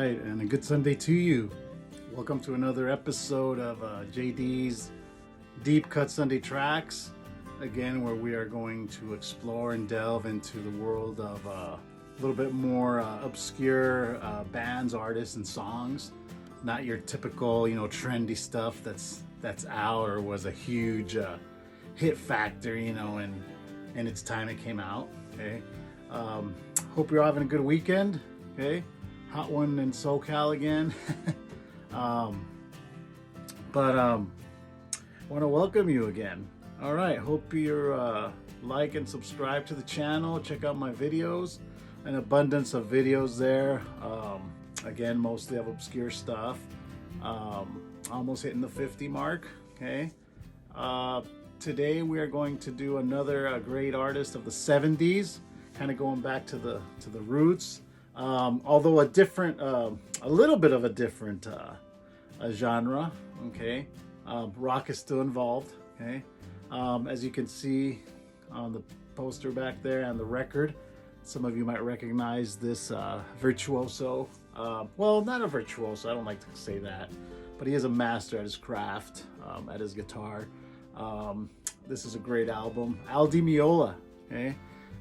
right, and a good Sunday to you. Welcome to another episode of JD's Deep Cut Sunday Tracks. Again, where we are going to explore and delve into the world of a little bit more obscure bands, artists, and songs. Not your typical, trendy stuff that's out or was a huge hit factor, in its time it came out. Okay. Hope you're having a good weekend. Okay. Hot one in SoCal again. Want to welcome you again. All right, hope you're like and subscribe to the channel. Check out my videos, an abundance of videos there. Again, mostly of obscure stuff. Almost hitting the 50 mark. Okay. Today we are going to do another great artist of the 70s, kind of going back to the roots. Although a little bit of a different genre. Okay. Rock is still involved. Okay. As you can see on the poster back there and the record, some of you might recognize this virtuoso. Well, not a virtuoso, I don't like to say that, but he is a master at his craft, at his guitar. This is a great album. Al Di Meola. Okay.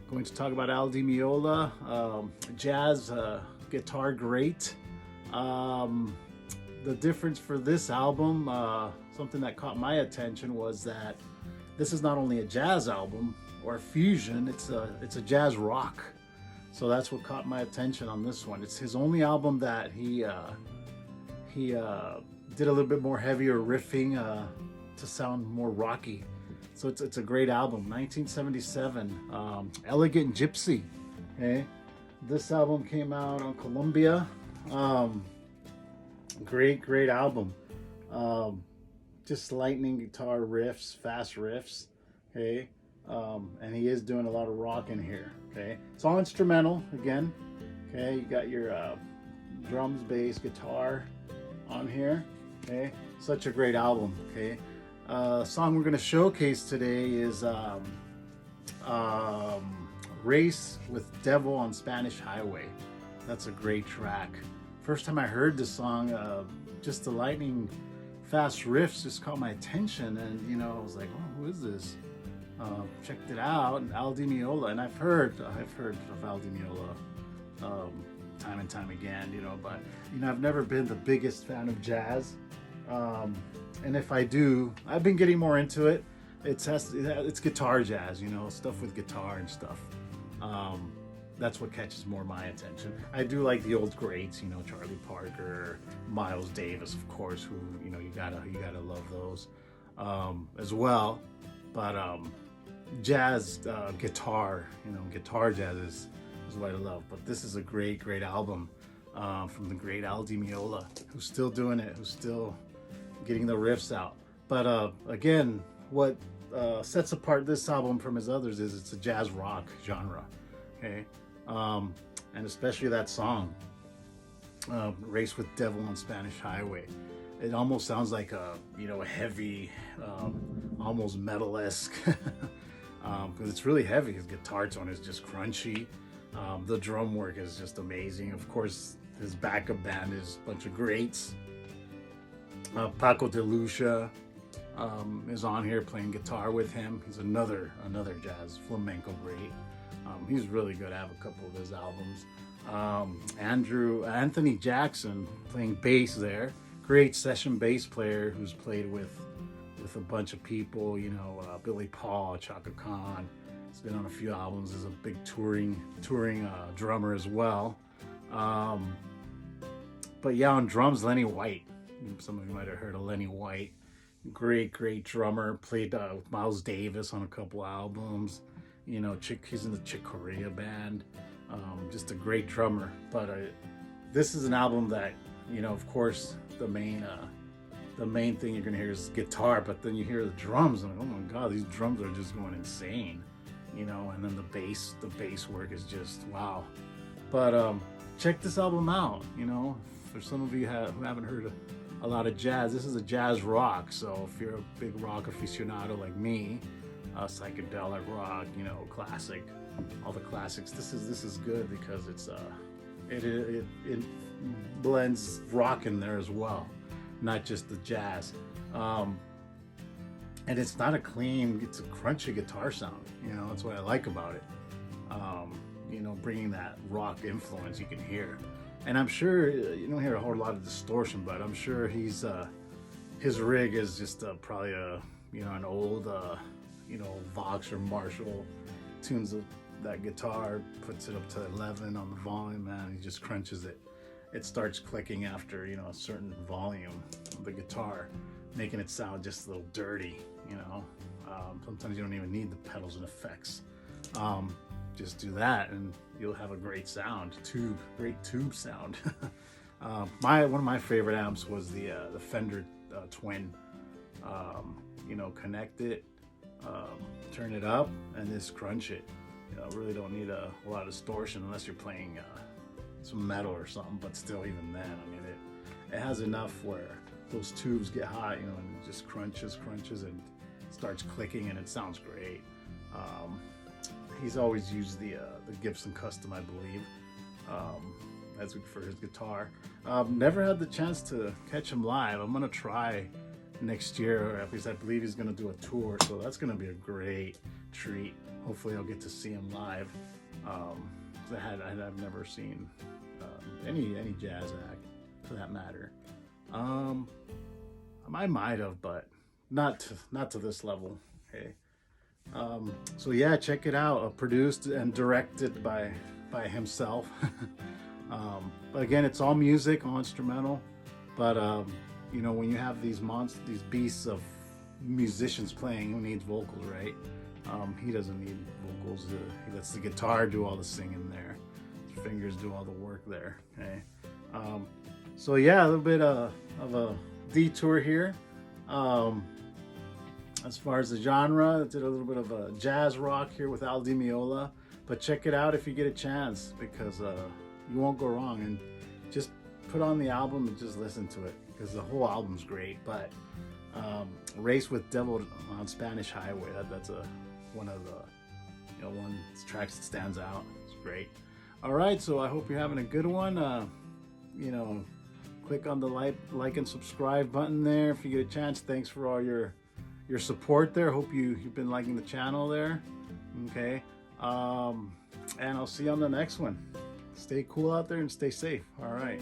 Going to talk about Al Di Meola, jazz guitar great. The difference for this album, something that caught my attention, was that this is not only a jazz album or a fusion, it's a jazz rock. So that's what caught my attention on this one. It's his only album that he did a little bit more heavier riffing to sound more rocky. So it's a great album. 1977, Elegant Gypsy. Okay, this album came out on Columbia. Great album. Just lightning guitar riffs, fast riffs. Okay, and he is doing a lot of rock in here. Okay, it's all instrumental again. Okay, you got your drums, bass, guitar on here. Okay, such a great album. Okay. Song we're going to showcase today is Race with Devil on Spanish Highway. That's a great track. First time I heard this song, just the lightning fast riffs just caught my attention, and I was like, oh, who is this? Checked it out, and Al Di Meola, and I've heard of Al Di Meola time and time again, but I've never been the biggest fan of jazz. And if I do, I've been getting more into it. It's guitar jazz, stuff with guitar and stuff. That's what catches more my attention. I do like the old greats, Charlie Parker, Miles Davis, of course, who you gotta love those as well. But jazz guitar, guitar jazz is what I love. But this is a great album from the great Al Di Meola, who's still doing it, who's still getting the riffs out. But again, what sets apart this album from his others is it's a jazz rock genre. Okay, and especially that song, Race with Devil on Spanish Highway. It almost sounds like a heavy, almost metal-esque, because it's really heavy. His guitar tone is just crunchy. The drum work is just amazing. Of course, his backup band is a bunch of greats. Paco de Lucia is on here playing guitar with him. He's another jazz flamenco great. He's really good. I have a couple of his albums. Anthony Jackson playing bass there. Great session bass player who's played with a bunch of people. Billy Paul, Chaka Khan. He's been on a few albums. Is a big touring drummer as well. But yeah, on drums, Lenny White. Some of you might have heard of Lenny White. Great drummer. Played with Miles Davis on a couple albums. He's in the Chick Corea band. Just a great drummer. But this is an album that, of course, the main thing you're gonna hear is guitar, but then you hear the drums, and oh my God, these drums are just going insane. And then the bass work is just wow. But check this album out. For some of you who haven't heard a lot of jazz, this is a jazz rock. So if you're a big rock aficionado like me, psychedelic rock, classic, all the classics, this is good because it's It blends rock in there as well, not just the jazz. Um, and it's not a clean, it's a crunchy guitar sound. You know, that's what I like about it. You know, bringing that rock influence you can hear. And I'm sure you don't hear a whole lot of distortion, but I'm sure his rig is just probably an old Vox or Marshall, tunes that guitar, puts it up to 11 on the volume, and he just crunches it. It starts clicking after a certain volume of the guitar, making it sound just a little dirty. Sometimes you don't even need the pedals and effects. Just do that and you'll have a great sound, great tube sound. One of my favorite amps was the Fender Twin. Connect it, turn it up, and just crunch it. Really don't need a lot of distortion unless you're playing some metal or something. But still, even then, I mean, it has enough where those tubes get hot, and it just crunches, and starts clicking, and it sounds great. He's always used the Gibson Custom, I believe, for his guitar. Never had the chance to catch him live. I'm gonna try next year, or at least I believe he's gonna do a tour, so that's gonna be a great treat. Hopefully I'll get to see him live. I've never seen any jazz act for that matter. I might have, but not to this level. Okay. So yeah, check it out. Produced and directed by himself. But again, it's all music, all instrumental. But when you have these beasts of musicians playing, who needs vocals, right? He doesn't need vocals. He lets the guitar do all the singing there. His fingers do all the work there. Okay. So yeah, a little bit of a detour here. As far as the genre, I did a little bit of a jazz rock here with Meola. But check it out if you get a chance, because you won't go wrong. And just put on the album and just listen to it, because the whole album's great. But Race with Devil on Spanish Highway, that's one of the one tracks that stands out. It's great. All right, so I hope you're having a good one. Click on the like and subscribe button there if you get a chance. Thanks for all your support there. Hope you've been liking the channel there. Okay. And I'll see you on the next one. Stay cool out there and stay safe. All right.